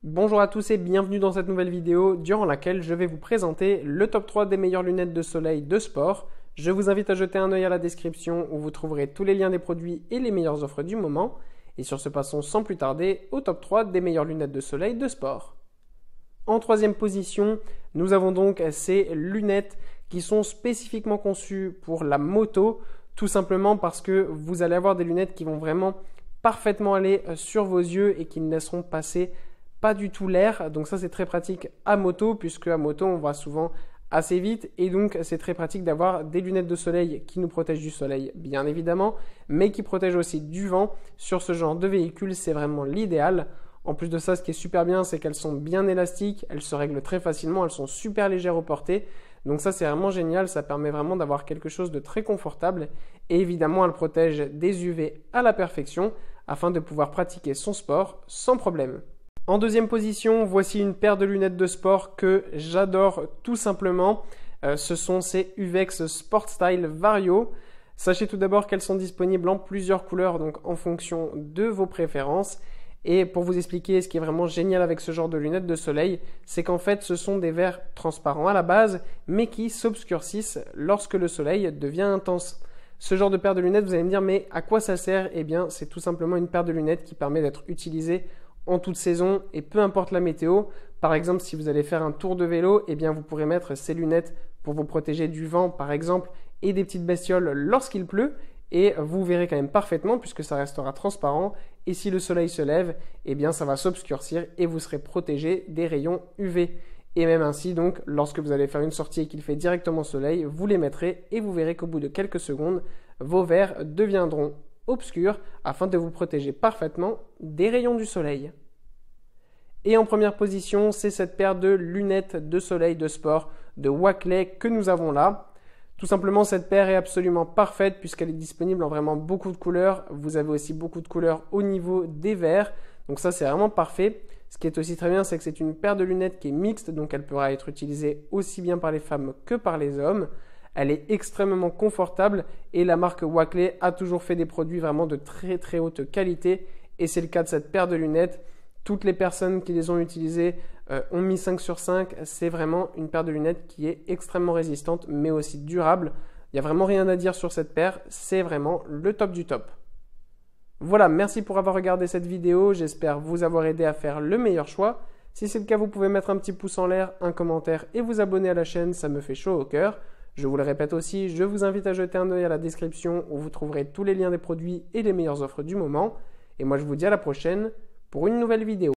Bonjour à tous et bienvenue dans cette nouvelle vidéo durant laquelle je vais vous présenter le top 3 des meilleures lunettes de soleil de sport. Je vous invite à jeter un œil à la description où vous trouverez tous les liens des produits et les meilleures offres du moment. Et sur ce, passons sans plus tarder au top 3 des meilleures lunettes de soleil de sport. En troisième position, nous avons donc ces lunettes qui sont spécifiquement conçues pour la moto, tout simplement parce que vous allez avoir des lunettes qui vont vraiment parfaitement aller sur vos yeux et qui ne laisseront passer pas du tout l'air. Donc ça c'est très pratique à moto, puisque à moto on va souvent assez vite et donc c'est très pratique d'avoir des lunettes de soleil qui nous protègent du soleil bien évidemment, mais qui protègent aussi du vent. Sur ce genre de véhicule, c'est vraiment l'idéal. En plus de ça, ce qui est super bien, c'est qu'elles sont bien élastiques, elles se règlent très facilement, elles sont super légères au porté. Donc ça c'est vraiment génial, ça permet vraiment d'avoir quelque chose de très confortable. Et évidemment, elles protègent des UV à la perfection afin de pouvoir pratiquer son sport sans problème. En deuxième position, voici une paire de lunettes de sport que j'adore tout simplement. Ce sont ces Uvex Sport Style Vario. Sachez tout d'abord qu'elles sont disponibles en plusieurs couleurs, donc en fonction de vos préférences. Et pour vous expliquer ce qui est vraiment génial avec ce genre de lunettes de soleil, c'est qu'en fait ce sont des verres transparents à la base, mais qui s'obscurcissent lorsque le soleil devient intense. Ce genre de paire de lunettes, vous allez me dire, mais à quoi ça sert? Eh bien, c'est tout simplement une paire de lunettes qui permet d'être utilisée en toute saison et peu importe la météo. Par exemple, si vous allez faire un tour de vélo, eh bien vous pourrez mettre ces lunettes pour vous protéger du vent par exemple et des petites bestioles lorsqu'il pleut, et vous verrez quand même parfaitement puisque ça restera transparent, et si le soleil se lève, eh bien ça va s'obscurcir et vous serez protégé des rayons UV. Et même ainsi, donc, lorsque vous allez faire une sortie et qu'il fait directement soleil, vous les mettrez et vous verrez qu'au bout de quelques secondes, vos verres deviendront obscurs afin de vous protéger parfaitement des rayons du soleil. Et en première position, c'est cette paire de lunettes de soleil de sport de Oakley que nous avons là. Tout simplement, cette paire est absolument parfaite puisqu'elle est disponible en vraiment beaucoup de couleurs. Vous avez aussi beaucoup de couleurs au niveau des verres. Donc ça, c'est vraiment parfait. Ce qui est aussi très bien, c'est que c'est une paire de lunettes qui est mixte, donc elle pourra être utilisée aussi bien par les femmes que par les hommes. Elle est extrêmement confortable et la marque Oakley a toujours fait des produits vraiment de très très haute qualité, et c'est le cas de cette paire de lunettes. Toutes les personnes qui les ont utilisées ont mis 5 sur 5. C'est vraiment une paire de lunettes qui est extrêmement résistante mais aussi durable. Il n'y a vraiment rien à dire sur cette paire, c'est vraiment le top du top. Voilà, merci pour avoir regardé cette vidéo, j'espère vous avoir aidé à faire le meilleur choix. Si c'est le cas, vous pouvez mettre un petit pouce en l'air, un commentaire et vous abonner à la chaîne, ça me fait chaud au cœur. Je vous le répète aussi, je vous invite à jeter un œil à la description où vous trouverez tous les liens des produits et les meilleures offres du moment. Et moi je vous dis à la prochaine pour une nouvelle vidéo.